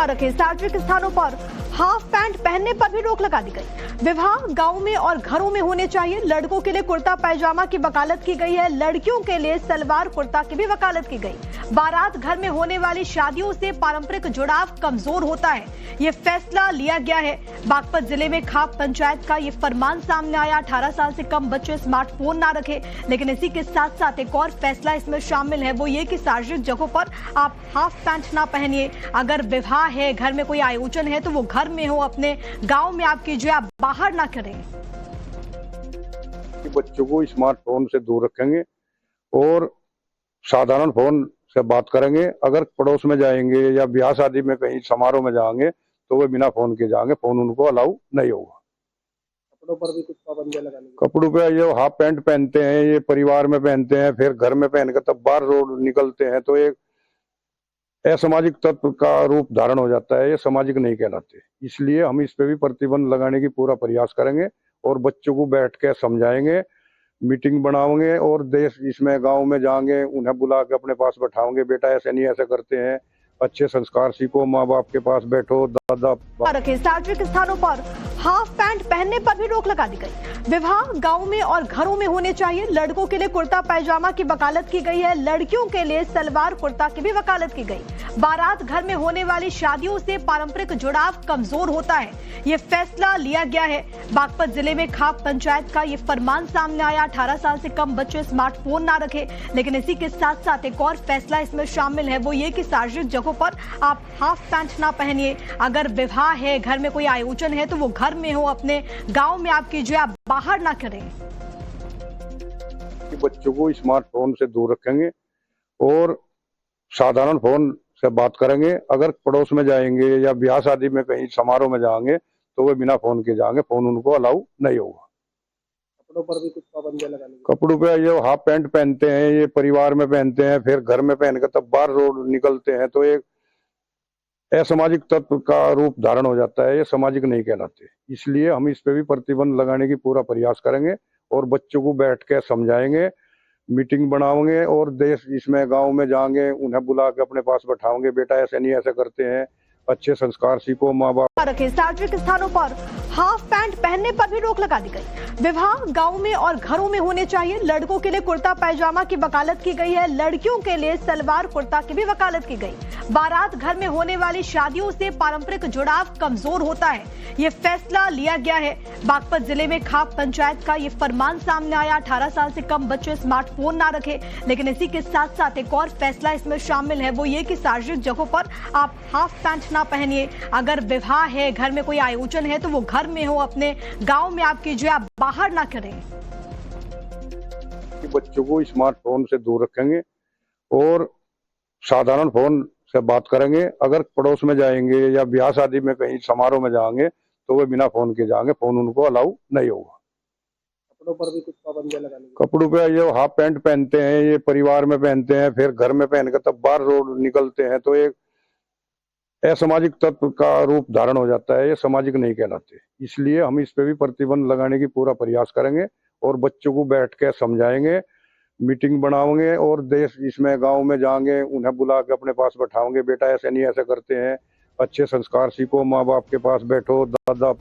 रखे सार्वजनिक स्थानों पर हाफ पैंट पहनने पर भी रोक लगा दी गई। विवाह गांव में और घरों में होने चाहिए। लड़कों के लिए कुर्ता पैजामा की वकालत की गई है। लड़कियों के लिए सलवार कुर्ता की भी वकालत की गई। बारात घर में होने वाली शादियों से पारंपरिक जुड़ाव कमजोर होता है, ये फैसला लिया गया है। बागपत जिले में खाप पंचायत का ये फरमान सामने आया। 18 साल से कम बच्चे स्मार्टफोन ना रखे, लेकिन इसी के साथ साथ एक और फैसला इसमें शामिल है, वो ये कि सार्वजनिक जगहों पर आप हाफ पैंट ना पहनिए। अगर विवाह है, घर में कोई आयोजन है, तो वो घर में हो, अपने गांव में आप कीजिए, आप बाहर ना करें। बच्चों को स्मार्टफोन से दूर रखेंगे और साधारण फोन से बात करेंगे। अगर पड़ोस में जाएंगे या ब्याह शादी में कहीं समारोह में जाएंगे तो वे बिना फोन के जाएंगे, फोन उनको अलाउ नहीं होगा। कपड़ों पर भी कुछ पाबंदियां लगानी। कपड़ों पे ये हाफ पैंट पहनते हैं, ये परिवार में पहनते हैं, फिर घर में पहन कर तब बाहर रोड निकलते हैं, तो एक असामाजिक तत्व का रूप धारण हो जाता है। ये सामाजिक नहीं कहलाते, इसलिए हम इस पे भी प्रतिबंध लगाने की पूरा प्रयास करेंगे और बच्चों को बैठ के समझाएंगे, मीटिंग बनाओगे और देश इसमें गांव में जाएंगे, उन्हें बुला के अपने पास बैठाओगे, बेटा ऐसे नहीं ऐसे करते हैं, अच्छे संस्कार सीखो, माँ बाप के पास बैठो, दादा। रखे सार्वजनिक स्थानों पर हाफ पैंट पहनने पर भी रोक लगा दी गई। विवाह गांव में और घरों में होने चाहिए। लड़कों के लिए कुर्ता पैजामा की वकालत की गई है। लड़कियों के लिए सलवार कुर्ता की भी वकालत की गई। बारात घर में होने वाली शादियों से पारंपरिक जुड़ाव कमजोर होता है, ये फैसला लिया गया है। बागपत जिले में खाप पंचायत का ये फरमान सामने आया। 18 साल से कम बच्चे स्मार्टफोन ना रखे, लेकिन इसी के साथ साथ एक और फैसला इसमें शामिल है, वो ये कि सार्वजनिक जगहों पर आप हाफ पैंट ना पहनिए। अगर विवाह है, घर में कोई आयोजन है, तो वो घर में हो, अपने गांव में आप कीजिए, आप बाहर ना करें। बच्चों को स्मार्टफोन से दूर रखेंगे और साधारण फोन से बात करेंगे। अगर पड़ोस में जाएंगे या ब्याह शादी में कहीं समारोह में जाएंगे तो वे बिना फोन के जाएंगे, फोन उनको अलाउ नहीं होगा। कपड़ों पर भी कुछ पाबंदियां लगानी। कपड़ों पे ये हाफ पैंट पहनते हैं, ये परिवार में पहनते हैं, फिर घर में पहन कर तब बाहर रोड निकलते हैं, तो एक असामाजिक तत्व का रूप धारण हो जाता है। ये सामाजिक नहीं कहलाते, इसलिए हम इस पे भी प्रतिबंध लगाने की पूरा प्रयास करेंगे और बच्चों को बैठ के समझाएंगे, मीटिंग बनाओगे और देश इसमें गांव में जाएंगे, उन्हें बुला के अपने पास बैठाओगे, बेटा ऐसे नहीं ऐसे करते हैं, अच्छे संस्कार सीखो, माँ बाप। रखे सार्वजनिक स्थानों पर हाफ पैंट पहनने पर भी रोक लगा दी गई। विवाह गांव में और घरों में होने चाहिए। लड़कों के लिए कुर्ता पैजामा की वकालत की गई है। लड़कियों के लिए सलवार कुर्ता की भी वकालत की गई। बारात घर में होने वाली शादियों से पारंपरिक जुड़ाव कमजोर होता है, ये फैसला लिया गया है। बागपत जिले में खाप पंचायत का ये फरमान सामने आया। 18 साल से कम बच्चे स्मार्टफोन ना रखे, लेकिन इसी के साथ साथ एक और फैसला इसमें शामिल है, वो ये कि सार्वजनिक जगहों पर आप हाफ पैंट ना पहनिए। अगर विवाह है, घर में कोई आयोजन है, तो वो घर में हो, अपने गांव में आप कीजिए, आप बाहर ना करें। बच्चों को स्मार्टफोन से दूर रखेंगे और साधारण फोन से बात करेंगे। अगर पड़ोस में जाएंगे या ब्याह शादी में कहीं समारोह में जाएंगे तो वे बिना फोन के जाएंगे, फोन उनको अलाउ नहीं होगा। कपड़ों पर भी कुछ पाबंदियां लगानी। कपड़ों पे ये हाफ पैंट पहनते हैं, ये परिवार में पहनते हैं, फिर घर में पहन कर तब बाहर रोड निकलते हैं, तो एक असामाजिक तत्व का रूप धारण हो जाता है। ये सामाजिक नहीं कहलाते, इसलिए हम इस पे भी प्रतिबंध लगाने की पूरा प्रयास करेंगे और बच्चों को बैठ के समझाएंगे, मीटिंग बनाओगे और देश इसमें गांव में जाएंगे, उन्हें बुला के अपने पास बैठाओगे, बेटा ऐसे नहीं ऐसे करते हैं, अच्छे संस्कार सीखो, माँ बाप के पास बैठो, दादा